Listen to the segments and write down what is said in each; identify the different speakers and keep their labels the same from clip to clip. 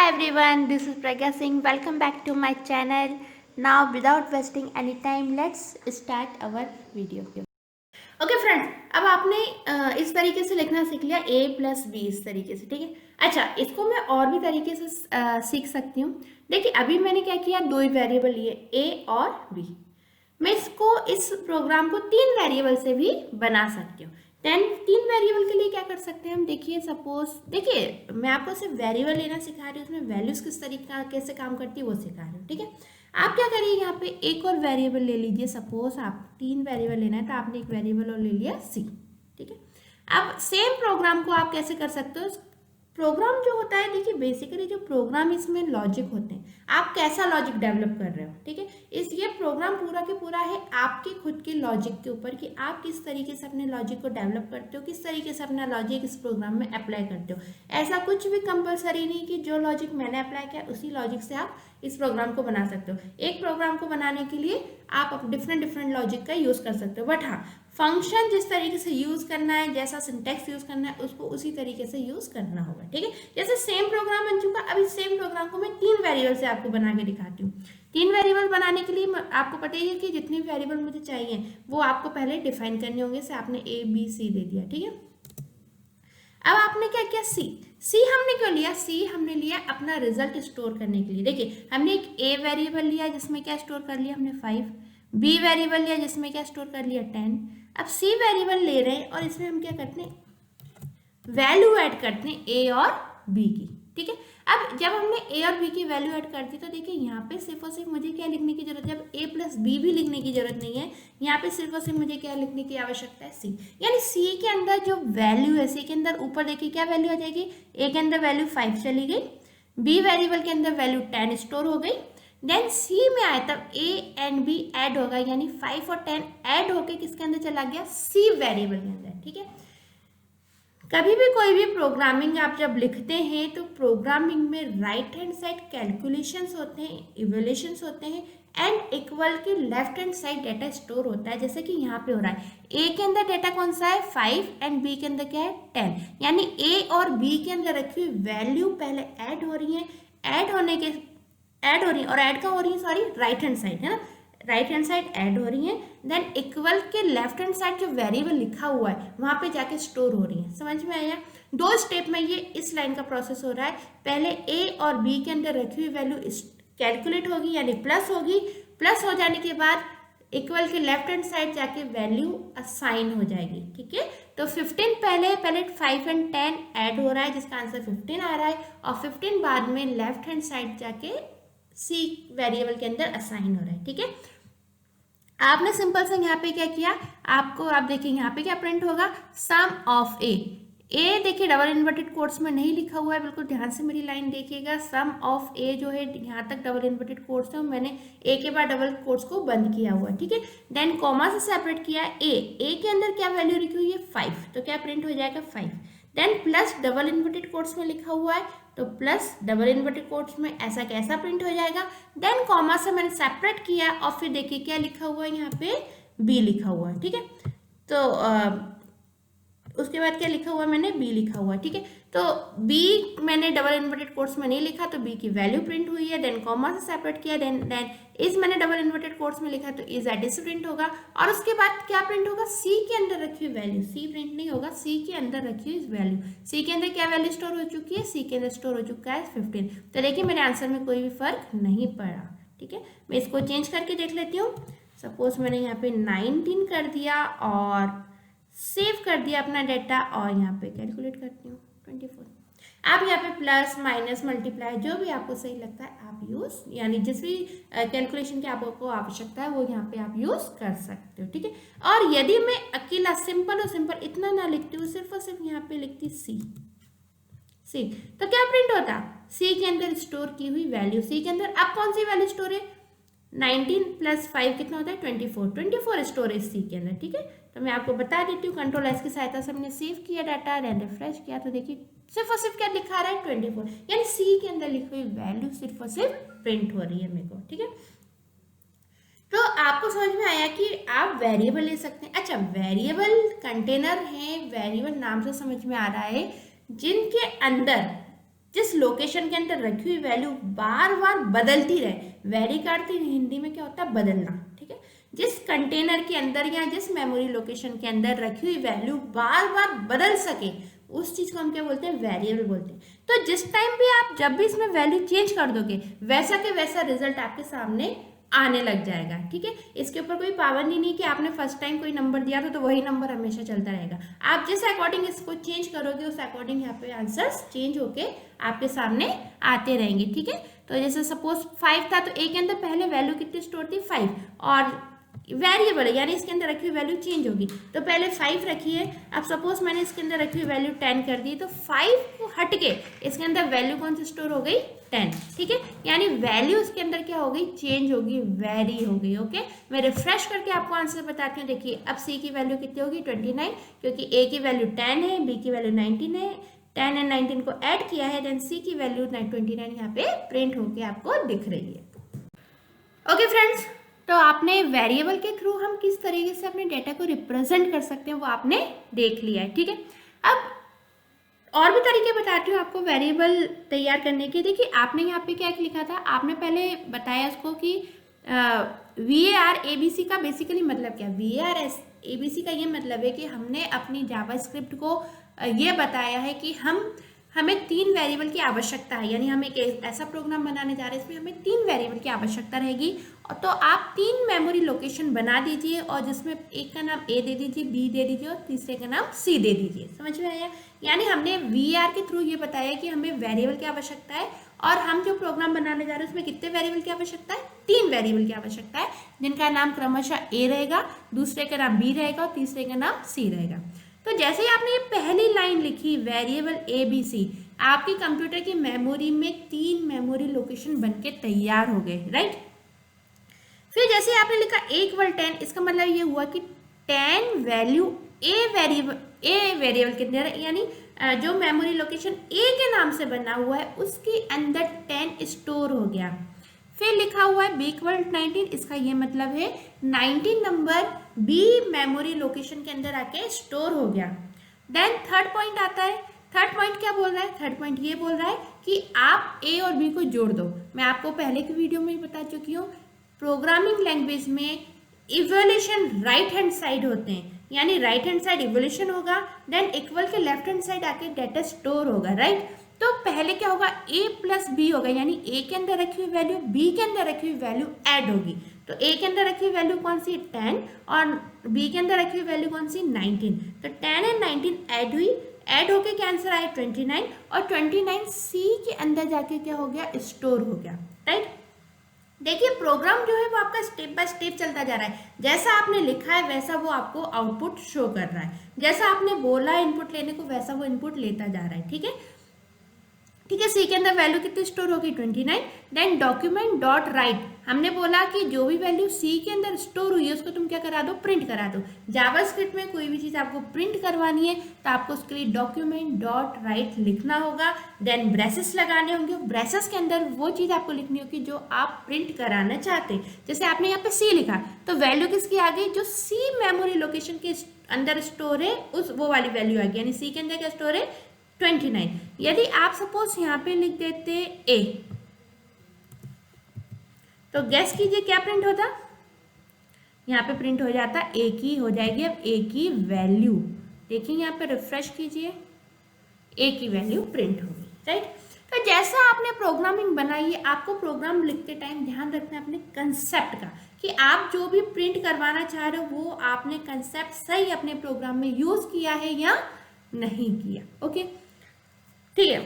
Speaker 1: everyone, this is Pragya Singh. Welcome back to my channel. Now without wasting any time, let's start our video. Okay friends, अब आपने इस तरीके से लिखना सीख लिया a प्लस बी इस तरीके से, ठीक है। अच्छा, इसको मैं और भी तरीके से सीख सकती हूँ। देखिए अभी मैंने क्या किया, दो ही वेरिएबल लिए a और b। मैं इसको इस प्रोग्राम को तीन वेरिएबल से भी बना सकती हूँ। तीन वेरिएबल के लिए क्या कर सकते हैं हम, देखिए सपोज, देखिए मैं आपको सिर्फ वेरिएबल लेना सिखा रही हूँ, उसमें वैल्यूज किस तरीका कैसे काम करती है वो सिखा रही हूँ, ठीक है। आप क्या करिए, यहाँ पे एक और वेरिएबल ले लीजिए। सपोज आप तीन वेरिएबल लेना है तो आपने एक वेरिएबल और ले लिया सी, ठीक है। अब सेम प्रोग्राम को आप कैसे कर सकते हो, प्रोग्राम जो होता है, देखिए बेसिकली जो प्रोग्राम इसमें लॉजिक होते हैं, आप कैसा लॉजिक डेवलप कर रहे हो, ठीक है। इस ये प्रोग्राम पूरा के पूरा है आपके खुद के लॉजिक के ऊपर कि आप किस तरीके से अपने लॉजिक को डेवलप करते हो, किस तरीके से अपना लॉजिक इस प्रोग्राम में अप्लाई करते हो। ऐसा कुछ भी कंपलसरी नहीं कि जो लॉजिक मैंने अप्लाई किया उसी लॉजिक से आप इस प्रोग्राम को बना सकते हो। एक प्रोग्राम को बनाने के लिए आप डिफरेंट लॉजिक का यूज कर सकते हो, बट हाँ फंक्शन जिस तरीके से यूज करना है, जैसा सिंटेक्स यूज करना है, उसको उसी तरीके से यूज करना होगा, ठीक है। जैसे सेम प्रोग्राम बन चुका, अब इस सेम प्रोग्राम को मैं तीन वेरिएबल से आपको बना के दिखाती हूँ। तीन वेरिएबल बनाने के लिए आपको पता ही है कि जितने वेरिएबल मुझे चाहिए वो आपको पहले डिफाइन करने होंगे। से आपने ए बी सी दे दिया, ठीक है। अब आपने क्या किया, सी हमने क्यों लिया, सी हमने लिया अपना रिजल्ट स्टोर करने के लिए। देखिए हमने एक ए वेरिएबल लिया जिसमें क्या स्टोर कर लिया हमने 5, बी वेरिएबल लिया जिसमें क्या स्टोर कर लिया 10। अब सी वेरिएबल ले रहे हैं और इसमें हम क्या करते हैं, वैल्यू ऐड करते हैं ए और बी की, ठीक है। अब जब हमने ए और बी की वैल्यू ऐड कर दी तो देखिए यहाँ पे सिर्फ और सिर्फ मुझे क्या लिखने की जरूरत है, अब ए प्लस बी भी लिखने की जरूरत नहीं है। यहाँ पे सिर्फ और सिर्फ मुझे क्या लिखने की आवश्यकता है, सी। यानी सी के अंदर जो वैल्यू है, सी के अंदर ऊपर देखिए क्या वैल्यू आ जाएगी, ए के अंदर वैल्यू 5 चली गई, बी वेरिएबल के अंदर वैल्यू 10 स्टोर हो गई, देन सी में आए तब ए एंड बी ऐड होगा, यानी 5 और 10 ऐड होके किसके अंदर चला गया, सी वेरिएबल के अंदर, ठीक है। कभी भी कोई भी प्रोग्रामिंग आप जब लिखते हैं तो प्रोग्रामिंग में राइट हैंड साइड कैलकुलेशंस होते हैं, इवैल्यूएशंस होते हैं, एंड इक्वल के left hand side data store होता है। जैसे कि यहाँ पे हो रहा है, ए के अंदर डेटा कौन सा है 5 एंड बी के अंदर क्या है 10, यानी ए और बी के अंदर रखी हुई वैल्यू पहले ऐड हो रही है, ऐड हो रही है और ऐड का हो रही है, सॉरी राइट हैंड साइड है ना, राइट हैंड साइड ऐड हो रही है, देन इक्वल के लेफ्ट हैंड साइड जो वेरिएबल लिखा हुआ है वहां पे जाके स्टोर हो रही है। समझ में आया, दो स्टेप में ये इस लाइन का प्रोसेस हो रहा है। पहले ए और बी के अंदर रखी हुई वैल्यू कैलकुलेट होगी, यानी प्लस होगी, प्लस हो जाने के बाद इक्वल के लेफ्ट हैंड साइड जाके वैल्यू असाइन हो जाएगी, ठीक है। तो 15 पहले 5 एंड 10 ऐड हो रहा है जिसका आंसर 15 आ रहा है, और 15 बाद में लेफ्ट हैंड साइड जाके सी वेरिएबल के अंदर असाइन हो रहा है, ठीक है। आपने सिंपल से यहाँ पे क्या किया, आपको आप देखिए यहाँ पे क्या प्रिंट होगा, सम ऑफ ए देखिए डबल इन्वर्टेड कोट्स में नहीं लिखा हुआ है, बिल्कुल ध्यान से मेरी लाइन देखिएगा। सम ऑफ ए जो है यहाँ तक डबल इन्वर्टेड कोट्स है, मैंने ए के बाद डबल कोट्स को बंद किया हुआ है, ठीक है। देन कॉमा से सेपरेट किया ए के अंदर क्या वैल्यू लिखी हुई है 5, तो क्या प्रिंट हो जाएगा 5। Then plus double inverted quotes में लिखा हुआ है तो प्लस डबल इन्वर्टेड कोट्स में ऐसा कैसा प्रिंट हो जाएगा। देन कॉमा से मैंने सेपरेट किया और फिर देखिए क्या लिखा हुआ है, यहाँ पे बी लिखा हुआ है, ठीक है। तो उसके बाद क्या लिखा हुआ है, मैंने बी लिखा हुआ है, ठीक है। तो बी मैंने डबल इन्वर्टेड कोट्स में नहीं लिखा तो बी की वैल्यू प्रिंट हुई है, देन कॉमा से सेपरेट किया, देन इज मैंने डबल इन्वर्टेड कोट्स में लिखा तो इज एडिस प्रिंट होगा, और उसके बाद क्या प्रिंट होगा, सी के अंदर रखी हुई वैल्यू, सी प्रिंट नहीं होगा, सी के अंदर रखी हुई वैल्यू, सी के अंदर क्या वैल्यू स्टोर हो चुकी है, सी के अंदर स्टोर हो चुका है 15। तो देखिए मेरे आंसर में कोई भी फर्क नहीं पड़ा, ठीक है। मैं इसको चेंज करके देख लेती हूँ। सपोज मैंने यहाँ पे 19 कर दिया और सेव कर दिया अपना डेटा, और यहाँ पे कैलकुलेट करती हूँ 24। आप यहाँ पे प्लस माइनस मल्टीप्लाई जो भी आपको सही लगता है आप यूज, यानी जिस भी कैलकुलेशन की आपको आवश्यकता है वो यहाँ पे आप यूज कर सकते हो, ठीक है। और यदि मैं अकेला सिंपल और सिंपल इतना ना लिखती हूँ, सिर्फ और सिर्फ यहाँ पे लिखती सी, तो क्या प्रिंट होता, सी के अंदर स्टोर की हुई वैल्यू, सी के अंदर अब कौन सी वैल्यू स्टोर है, 19 प्लस 5 कितना होता है 24 स्टोरेज सी के अंदर, ठीक है। तो मैं आपको बता देती हूँ, कंट्रोल एस की सहायता से हमने सेव किया डाटा, देन रिफ्रेश किया तो देखिए सिर्फ और सिर्फ क्या दिखा रहा है 24, यानी सी के अंदर लिखी हुई वैल्यू सिर्फ और सिर्फ प्रिंट हो रही है मेरे को, ठीक है। तो आपको समझ में आया कि आप वेरिएबल ले सकते हैं। अच्छा, वेरिएबल कंटेनर है, वेरिएबल नाम से समझ में आ रहा है जिनके अंदर जिस लोकेशन के अंदर रखी हुई वैल्यू बार बार बदलती रहे, वेरी का अर्थ हिंदी में क्या होता है, बदलना, ठीक है। जिस कंटेनर के अंदर या जिस मेमोरी लोकेशन के अंदर रखी हुई वैल्यू बार बार बदल सके, उस चीज को हम क्या बोलते हैं, वेरिएबल बोलते हैं। तो जिस टाइम भी आप जब भी इसमें वैल्यू चेंज कर दोगे, वैसा के वैसा रिजल्ट आपके सामने आने लग जाएगा, ठीक है। इसके ऊपर कोई पाबंदी नहीं कि आपने फर्स्ट टाइम कोई नंबर दिया था तो वही नंबर हमेशा चलता रहेगा। आप जिस अकॉर्डिंग इसको चेंज करोगे, उस अकॉर्डिंग यहाँ पे आंसर्स चेंज होके आपके सामने आते रहेंगे, ठीक है। तो जैसे सपोज 5 था, तो ए के अंदर पहले वैल्यू कितनी स्टोर थी, 5, और वेरिएबल है यानी इसके अंदर रखी हुई वैल्यू चेंज होगी, तो पहले 5 रखी है। अब सपोज मैंने इसके अंदर रखी हुई वैल्यू 10 कर दी, तो 5 को हट के इसके अंदर वैल्यू कौन सी स्टोर हो गई, 10, ठीक है। यानी वैल्यू इसके अंदर क्या हो गई, चेंज होगी, वेरी हो गई, ओके। मैं रिफ्रेश करके आपको आंसर बताती हूँ। देखिए अब सी की वैल्यू कितनी होगी, 29, क्योंकि ए की वैल्यू 10 है, बी की वैल्यू 19 है, 10 एंड 19 को ऐड किया है, देन सी की वैल्यू 29 यहाँ पे प्रिंट होके आपको दिख रही है। ओके फ्रेंड्स, तो आपने वेरिएबल के थ्रू हम किस तरीके से अपने डेटा को रिप्रेजेंट कर सकते हैं वो आपने देख लिया है, ठीक है। अब और भी तरीके बताती हूँ आपको वेरिएबल तैयार करने के। देखिए आपने यहाँ पे क्या लिखा था, आपने पहले बताया उसको कि VAR ABC का बेसिकली मतलब क्या, VAR ABC का ये मतलब है कि हमने अपनी जावास्क्रिप्ट को ये बताया है कि हमें 3 वेरिएबल की आवश्यकता है, यानी हम एक ऐसा प्रोग्राम बनाने जा रहे हैं इसमें हमें 3 वेरिएबल की आवश्यकता रहेगी। तो आप 3 मेमोरी लोकेशन बना दीजिए और जिसमें एक का नाम A दे दीजिए, B दे दीजिए और तीसरे का नाम C दे दीजिए। समझ में आया? यानी हमने VAR के थ्रू ये बताया कि हमें वेरिएबल की आवश्यकता है और हम जो प्रोग्राम बनाने जा रहे हैं उसमें कितने वेरिएबल की आवश्यकता है, 3 वेरिएबल की आवश्यकता है, जिनका नाम क्रमशः A रहेगा, दूसरे का नाम B रहेगा और तीसरे का नाम C रहेगा। तो जैसे ही आपने ये पहली लाइन लिखी वेरिएबल ABC, आपकी कंप्यूटर की मेमोरी में 3 मेमोरी लोकेशन बनके तैयार हो गए, राइट। फिर जैसे आपने लिखा A = 10, इसका मतलब ये हुआ कि 10 वैल्यू A वेरिएबल के अंदर, यानी जो मेमोरी लोकेशन A के नाम से बना हुआ है उसके अंदर 10 स्टोर हो गया। फिर लिखा हुआ है B = 19, इसका ये मतलब है 19 नंबर B मेमोरी लोकेशन के अंदर आके स्टोर हो गया। देन थर्ड पॉइंट आता है। थर्ड पॉइंट क्या बोल रहा है, थर्ड पॉइंट ये बोल रहा है कि आप A और B को जोड़ दो। मैं आपको पहले की वीडियो में ही बता चुकी हूँ, प्रोग्रामिंग लैंग्वेज में इवोल्यूशन राइट हैंड साइड होते हैं, यानी राइट हैंड साइड इवोल्यूशन होगा, देन इक्वल के लेफ्ट हैंड साइड आके डेटा स्टोर होगा, राइट। तो पहले क्या होगा, A + B होगा, यानी A के अंदर रखी हुई वैल्यू B के अंदर रखी हुई वैल्यू ऐड होगी। तो A के अंदर रखी हुई वैल्यू कौन सी, 10, और B के अंदर रखी हुई वैल्यू कौन सी, 19। तो 10 और 19 ऐड हुई, ऐड होके क्या आंसर आया, 29, और 29 C के अंदर जाके क्या हो गया, स्टोर हो गया, राइट। देखिए प्रोग्राम जो है वो आपका स्टेप बाय स्टेप चलता जा रहा है, जैसा आपने लिखा है वैसा वो आपको आउटपुट शो कर रहा है, जैसा आपने बोला इनपुट लेने को वैसा वो इनपुट लेता जा रहा है, ठीक है। ठीक है, सी के अंदर वैल्यू कितनी स्टोर होगी, 29। देन डॉक्यूमेंट डॉट राइट, हमने बोला कि जो भी वैल्यू सी के अंदर स्टोर हुई है उसको तुम क्या करा दो, प्रिंट करा दो। जावास्क्रिप्ट में कोई भी चीज़ आपको प्रिंट करवानी है तो आपको उसके लिए डॉक्यूमेंट डॉट राइट लिखना होगा, देन ब्रेसेस लगाने होंगे, ब्रेसेस के अंदर वो चीज़ आपको लिखनी होगी जो आप प्रिंट कराना चाहते हैं। जैसे आपने यहाँ पे सी लिखा तो वैल्यू किसकी आ गई, जो सी मेमोरी लोकेशन के अंदर स्टोर है उस वो वाली वैल्यू आ गई, यानी सी के अंदर क्या स्टोर है, 29। यदि आप सपोज यहाँ पे लिख देते A, तो गैस कीजिए क्या प्रिंट होता, यहाँ पे प्रिंट हो जाता A की, हो जाएगी अब A की वैल्यू। देखिए यहाँ पे रिफ्रेश कीजिए, A की वैल्यू प्रिंट होगी, राइट। तो जैसा आपने प्रोग्रामिंग बनाई है, आपको प्रोग्राम लिखते टाइम ध्यान रखना है अपने कंसेप्ट का, कि आप जो भी प्रिंट करवाना चाह रहे हो वो आपने कंसेप्ट सही अपने प्रोग्राम में यूज किया है या नहीं किया, ओके। ठीक है,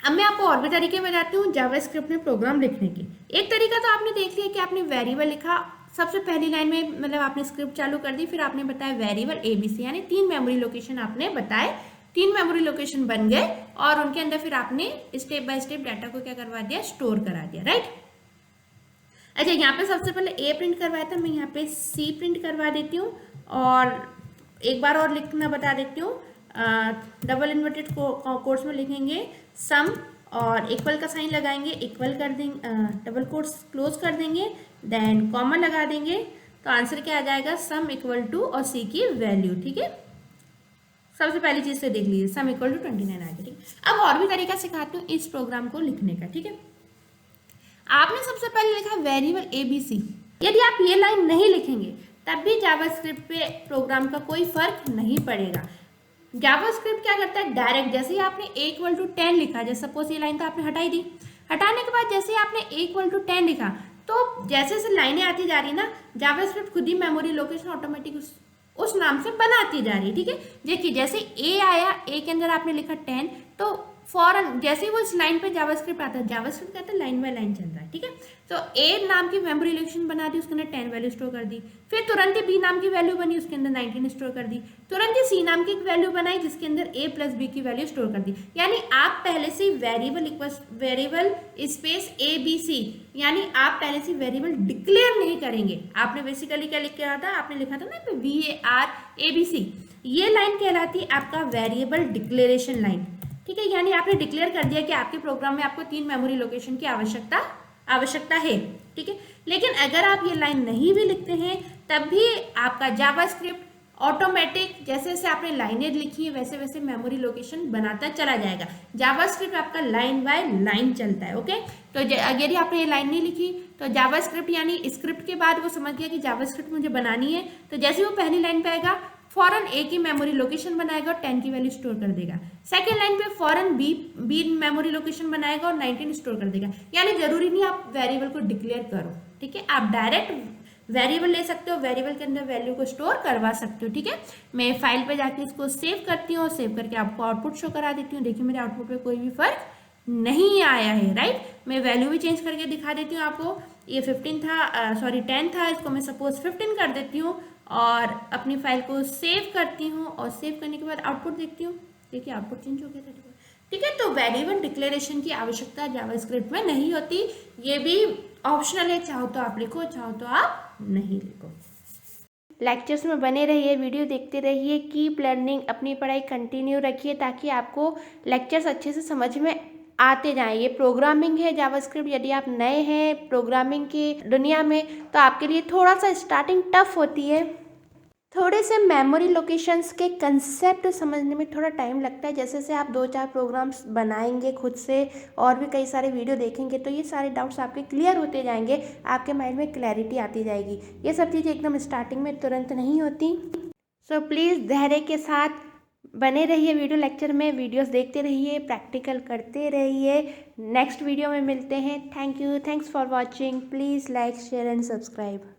Speaker 1: अब मैं आपको और भी तरीके बताती हूँ जावास्क्रिप्ट में प्रोग्राम लिखने के। एक तरीका तो आपने देख लिया कि आपने वेरिएबल लिखा, सबसे पहली लाइन में मतलब आपने स्क्रिप्ट चालू कर दी, फिर आपने बताया वेरिएबल ABC, यानी 3 मेमोरी लोकेशन आपने बताए, 3 मेमोरी लोकेशन बन गए और उनके अंदर फिर आपने स्टेप बाय स्टेप डाटा को क्या करवा दिया, स्टोर करा दिया, राइट। अच्छा, यहाँ पे सबसे पहले A प्रिंट करवाया था, मैं यहाँ पे C प्रिंट करवा देती हूँ और एक बार और लिखना बता देती हूँ। डबल इन्वर्टेड कोट्स में लिखेंगे सम और इक्वल का साइन लगाएंगे, इक्वल कर देंगे, डबल कोट्स क्लोज कर देंगे, देन कॉमा लगा देंगे, तो आंसर क्या आ जाएगा, सम = और सी की वैल्यू, ठीक है। सबसे पहली चीज़ से देख लीजिए, सम इक्वल टू 29 आ गया, ठीक है। अब और भी तरीका सिखाती हूँ इस प्रोग्राम को लिखने का, ठीक है। आपने सबसे पहले लिखा वेरिएबल ABC। यदि आप ये लाइन नहीं लिखेंगे तब भी जावास्क्रिप्ट पे प्रोग्राम का कोई फर्क नहीं पड़ेगा। जावास्क्रिप्ट क्या करता है, डायरेक्ट जैसे ही आपने A=10 लिखा, जैसे सपोज ये लाइन तो आपने हटाई दी, हटाने के बाद जैसे ही आपने A=10 लिखा तो जैसे जैसे लाइनें आती जा रही ना, जावास्क्रिप्ट खुद ही मेमोरी लोकेशन ऑटोमेटिक उस नाम से बनाती जा रही है, ठीक है। देखिए जैसे A आया, A के अंदर आपने लिखा 10, तो फॉरन जैसे ही वो इस लाइन पे जावास्क्रिप्ट आता है, जावास्क्रिप्ट कहता है लाइन बाय लाइन चल रहा है, ठीक है। तो A नाम की मेमोरी लोकेशन बना दी, उसके अंदर 10 वैल्यू स्टोर कर दी, फिर तुरंत ही B नाम की वैल्यू बनी, उसके अंदर 19 स्टोर कर दी, तुरंत ही C नाम की एक वैल्यू बनाई जिसके अंदर A प्लस B की वैल्यू स्टोर कर दी। यानी आप पहले से वेरिएबल स्पेस ABC, यानी आप पहले से वेरिएबल डिक्लेयर नहीं करेंगे। आपने बेसिकली क्या लिख के आया था, आपने लिखा था ना VAR ABC, ये लाइन कहलाती है आपका वेरिएबल डिक्लेरेशन लाइन, ठीक है। यानी आपने डिक्लेयर कर दिया कि आपके प्रोग्राम में आपको 3 मेमोरी लोकेशन की आवश्यकता है, ठीक है। लेकिन अगर आप ये लाइन नहीं भी लिखते हैं तब भी आपका जावास्क्रिप्ट ऑटोमेटिक जैसे जैसे आपने लाइनें लिखी है वैसे वैसे मेमोरी लोकेशन बनाता चला जाएगा। जावास्क्रिप्ट आपका लाइन बाय लाइन चलता है, ओके। तो यदि आपने ये लाइन नहीं लिखी तो जावास्क्रिप्ट यानी स्क्रिप्ट के बाद वो समझ गया कि जावास्क्रिप्ट मुझे बनानी है, तो जैसे वो पहली लाइन पे आएगा फॉरन A की मेमोरी लोकेशन बनाएगा और 10 की वैल्यू स्टोर कर देगा। सेकेंड लाइन पे फॉरन B मेमोरी लोकेशन बनाएगा और 19 स्टोर कर देगा। यानी जरूरी नहीं आप वेरिएबल को डिक्लेयर करो, ठीक है। आप डायरेक्ट वेरिएबल ले सकते हो, वेरिएबल के अंदर वैल्यू को स्टोर करवा सकते हो, ठीक है। मैं फाइल पे जाके इसको सेव करती हूँ, सेव करके आपको आउटपुट शो करा देती हूँ। देखिए मेरे आउटपुट पे कोई भी फर्क नहीं आया है, राइट। मैं वैल्यू भी चेंज करके दिखा देती हूँ आपको। ये 10 था, इसको मैं सपोज 15 कर देती हूँ और अपनी फाइल को सेव करती हूँ और सेव करने के बाद आउटपुट देखती हूँ। देखिए आउटपुट चेंज हो गया था, ठीक है। तो वेरिएबल डिक्लेरेशन की आवश्यकता जावास्क्रिप्ट में नहीं होती, ये भी ऑप्शनल है, चाहो तो आप लिखो, चाहो तो आप नहीं लिखो। लेक्चर्स में बने रहिए, वीडियो देखते रहिए, कीप लर्निंग, अपनी पढ़ाई कंटिन्यू रखिए ताकि आपको लेक्चर्स अच्छे से समझ में आते जाएं। ये प्रोग्रामिंग है जावास्क्रिप्ट, यदि आप नए हैं प्रोग्रामिंग की दुनिया में तो आपके लिए थोड़ा सा स्टार्टिंग टफ होती है। थोड़े से मेमोरी लोकेशंस के कंसेप्ट समझने में थोड़ा टाइम लगता है। जैसे जैसे आप 2-4 प्रोग्राम्स बनाएंगे खुद से और भी कई सारे वीडियो देखेंगे तो ये सारे डाउट्स आपके क्लियर होते जाएंगे, आपके माइंड में क्लैरिटी आती जाएगी। ये सब चीज़ें एकदम स्टार्टिंग में तुरंत नहीं होती। सो प्लीज़ धैर्य के साथ बने रहिए, वीडियो लेक्चर में वीडियोस देखते रहिए, प्रैक्टिकल करते रहिए। नेक्स्ट वीडियो में मिलते हैं। Thank you, thanks for watching. Please like, share and subscribe.